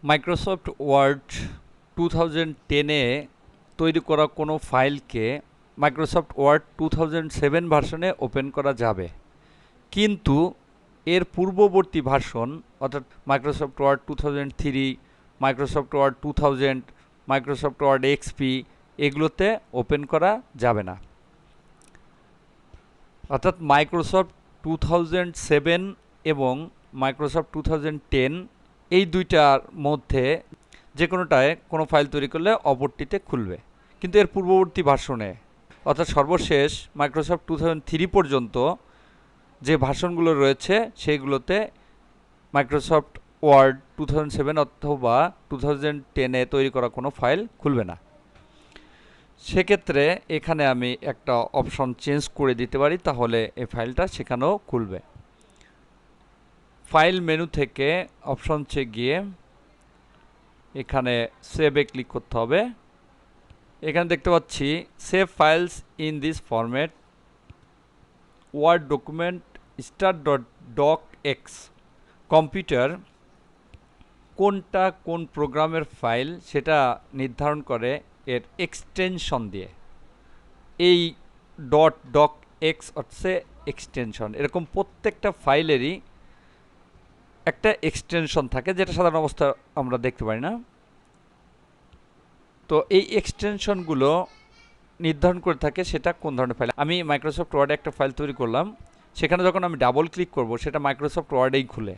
Microsoft word 2010-এ তৈরি করা কোনো ফাইলকে মাইক্রোসফট ওয়ার্ড 2007 ভার্সনে ওপেন করা যাবে, কিন্তু এর পূর্ববর্তী ভার্সন অর্থাৎ Microsoft Word 2003, Microsoft Word 2000, Microsoft Word XP এগুলোতে ওপেন করা যাবে না। অর্থাৎ মাইক্রোসফট 2007 এবং মাইক্রোসফট 2010 এই দুইটার মধ্যে যে কোনোটায় কোনো ফাইল তৈরি করলে অপরটিতে খুলবে, কিন্তু এর পূর্ববর্তী ভার্সনে অর্থাৎ সর্বশেষ মাইক্রোসফট 2003 পর্যন্ত যে ভার্সনগুলো রয়েছে সেইগুলোতে মাইক্রোসফট ওয়ার্ড 2007 অথবা 2010-এ তৈরি করা কোনো ফাইল খুলবে না। সেক্ষেত্রে এখানে আমি একটা অপশন চেঞ্জ করে দিতে পারি, তাহলে এই ফাইলটা সেখানেও খুলবে। ফাইল মেনু থেকে অপশনসে গিয়ে এখানে সেভে ক্লিক করতে হবে। এখানে দেখতে পাচ্ছি save files in this format Word document start.docx। Computer কোনটা কোন প্রোগ্রামের ফাইল সেটা নির্ধারণ করে এর এক্সটেনশন দিয়ে। এই .docx হচ্ছে এক্সটেনশন। এরকম প্রত্যেকটা ফাইলেরই একটা এক্সটেনশন থাকে, যেটা সাধারণ অবস্থা আমরা দেখতে পাই না। তো এই এক্সটেনশনগুলো নির্ধারণ করে থাকে সেটা কোন ধরনের ফাইল। আমি মাইক্রোসফট ওয়ার্ডে একটা ফাইল তৈরি করলাম, সেখানে যখন আমি ডাবল ক্লিক করব সেটা মাইক্রোসফট ওয়ার্ডেই খুলে,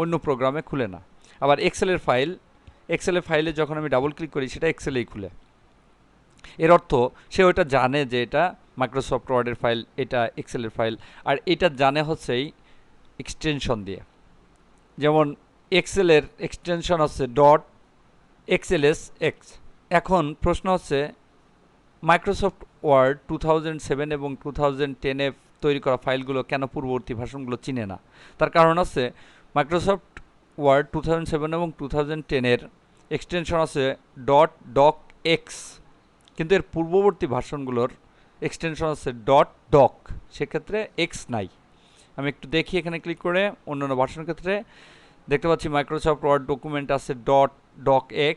অন্য প্রোগ্রামে খুলে না। আবার এক্সেলের ফাইলে যখন আমি ডাবল ক্লিক করি সেটা এক্সেলেই খুলে। এর অর্থ সে ওটা জানে যে এটা মাইক্রোসফট ওয়ার্ডের ফাইল, এটা এক্সেলের ফাইল, আর এটা জানে হচ্ছে এই এক্সটেনশন দিয়ে। যেমন এক্সেলের এক্সটেনশন হচ্ছে .xlsx। এখন প্রশ্ন হচ্ছে মাইক্রোসফট ওয়ার্ড 2007 এবং 2010-এ তৈরি করা ফাইলগুলো কেন পূর্ববর্তী ভার্সনগুলো চিনে না? তার কারণ আছে মাইক্রোসফট ওয়ার্ড 2007 এবং 2010-এর এক্সটেনশন আছে .docx, কিন্তু এর পূর্ববর্তী ভার্সনগুলোর এক্সটেনশন আছে .doc, সেক্ষেত্রে এক্স নাই। আমি একটু দেখি এখানে ক্লিক করে অন্যান্য ভার্সনের ক্ষেত্রে দেখতে পাচ্ছি মাইক্রোসফট ওয়ার্ড ডকুমেন্ট আছে .docx,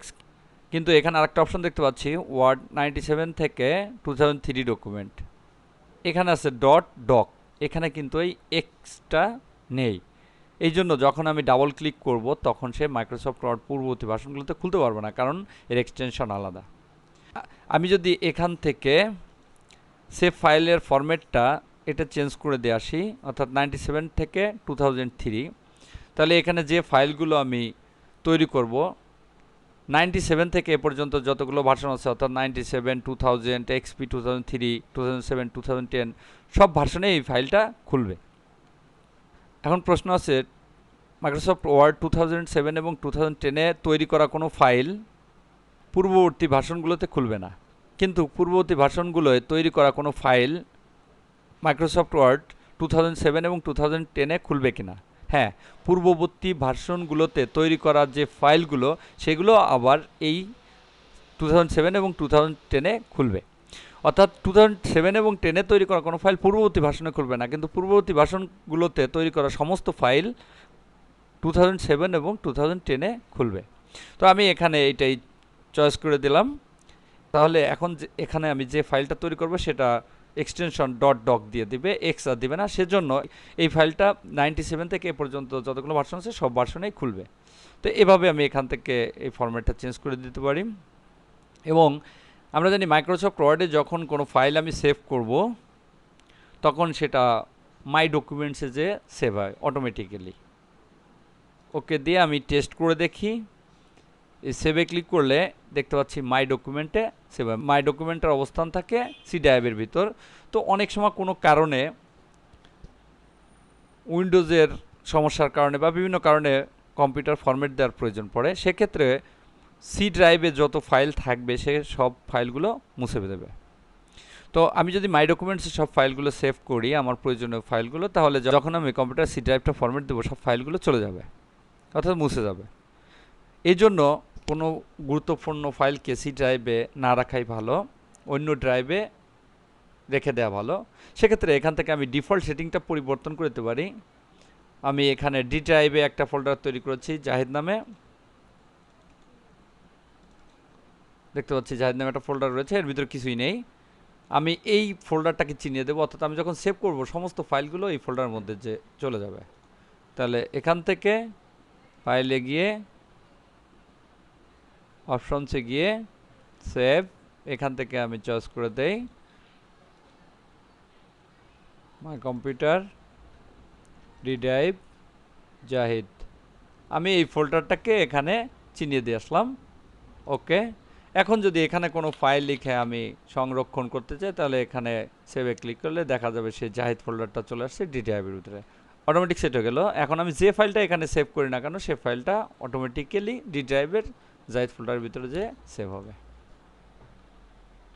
কিন্তু এখানে আরেকটা অপশন দেখতে পাচ্ছি ওয়ার্ড 97 থেকে 2003 ডকুমেন্ট, এখানে আছে .doc, এখানে কিন্তু এই এক্সটা নেই। এই জন্য যখন আমি ডাবল ক্লিক করব তখন সে মাইক্রোসফট ওয়ার্ড পূর্ববর্তী ভার্সনগুলোতে খুলতে পারবে না, কারণ এর এক্সটেনশন আলাদা। আমি যদি এখান থেকে সেভ ফাইলের ফরম্যাটটা এটা চেঞ্জ করে দিয়ে আসি, অর্থাৎ 97 থেকে 2003, তাহলে এখানে যে ফাইলগুলো আমি তৈরি করব 97 থেকে এ পর্যন্ত যতগুলো ভার্সন আছে অর্থাৎ 97, 2000, এক্সপি 2003, 2007, 2010 সব ভার্সনে এই ফাইলটা খুলবে। এখন প্রশ্ন আছে মাইক্রোসফট ওয়ার্ড 2007 এবং 2010-এ তৈরি করা কোনো ফাইল পূর্ববর্তী ভার্সনগুলোতে খুলবে না, কিন্তু পূর্ববর্তী ভার্সনগুলোয় তৈরি করা কোনো ফাইল মাইক্রোসফট ওয়ার্ড 2007 এবং 2010-এ খুলবে কিনা? হ্যাঁ, পূর্ববর্তী ভার্সনগুলোতে তৈরি করা যে ফাইলগুলো সেগুলো আবার এই 2007 এবং 2010-এ খুলবে। অর্থাৎ 2007 এবং 10-এ তৈরি করা কোনো ফাইল পূর্ববর্তী ভার্সনে খুলবে না, কিন্তু পূর্ববর্তী ভার্সনগুলোতে তৈরি করা সমস্ত ফাইল 2007 এবং 2010-এ খুলবে। তো আমি এখানে এইটাই চয়েস করে দিলাম। তাহলে এখন এখানে আমি যে ফাইলটা তৈরি করব সেটা এক্সটেনশন .doc দিয়ে দিবে, এক্স আর দিবে না। সেজন্য এই ফাইলটা 97 থেকে এ পর্যন্ত যতগুলো ভার্সন আছে সব ভার্সনেই খুলবে। তো এভাবে আমি এখান থেকে এই ফরম্যাটটা চেঞ্জ করে দিতে পারি। এবং আমরা জানি মাইক্রোসফট ওয়ার্ডে যখন কোনো ফাইল আমি সেভ করব তখন সেটা মাই ডকুমেন্টসে যে সেভ হয় অটোমেটিক্যালি। ওকে দিয়ে আমি টেস্ট করে দেখি, এই সেভে ক্লিক করলে দেখতে পাচ্ছি মাই ডকুমেন্টে সেভ হয়। মাই ডকুমেন্টের অবস্থান থাকে সি ড্রাইভের ভিতর। তো অনেক সময় কোনো কারণে উইন্ডোজের সমস্যার কারণে বা বিভিন্ন কারণে কম্পিউটার ফরম্যাট দেওয়ার প্রয়োজন পড়ে, সেক্ষেত্রে সি ড্রাইভে যত ফাইল থাকবে সে সব ফাইলগুলো মুছে দেবে। তো আমি যদি মাই ডকুমেন্টসে সব ফাইলগুলো সেভ করি আমার প্রয়োজনীয় ফাইলগুলো, তাহলে যখন আমি কম্পিউটার সি ড্রাইভটা ফরম্যাট দেবো সব ফাইলগুলো চলে যাবে, অর্থাৎ মুছে যাবে। এই জন্য কোনো গুরুত্বপূর্ণ ফাইলকে সি ড্রাইভে না রাখাই ভালো, অন্য ড্রাইভে রেখে দেওয়া ভালো। সেক্ষেত্রে এখান থেকে আমি ডিফল্ট সেটিংটা পরিবর্তন করতে পারি। আমি এখানে ডি ড্রাইভে একটা ফোল্ডার তৈরি করেছি জাহিদ নামে, দেখতে পাচ্ছি জাহিদ নামে একটা ফোল্ডার রয়েছে, এর ভিতরে কিছুই নেই। আমি এই ফোল্ডারটাকে চিনিয়ে দেবো, অর্থাৎ আমি যখন সেভ করব সমস্ত ফাইলগুলো এই ফোল্ডারের মধ্যে যে চলে যাবে। তাহলে এখান থেকে ফাইলে গিয়ে অপশনসে গিয়ে সেভ, এখান থেকে আমি চয়েস করে দেই মাই কম্পিউটার রিড্রাইভ জাহিদ। আমি এই ফোল্ডারটাকে এখানে চিনিয়ে দিয়ে আসলাম। ওকে, এখন যদি এখানে কোনো ফাইল লিখে আমি সংরক্ষণ করতে চাই, তাহলে এখানে সেভে ক্লিক করলে দেখা যাবে সেই জাহিদ ফোল্ডারটা চলে আসছে ডি ড্রাইভের ভিতরে, অটোমেটিক সেট হয়ে গেল। এখন আমি যে ফাইলটা এখানে সেভ করি না কেন, সে ফাইলটা অটোমেটিক্যালি ডি ড্রাইভের জাহিদ ফোল্ডারের ভিতরে যে সেভ হবে।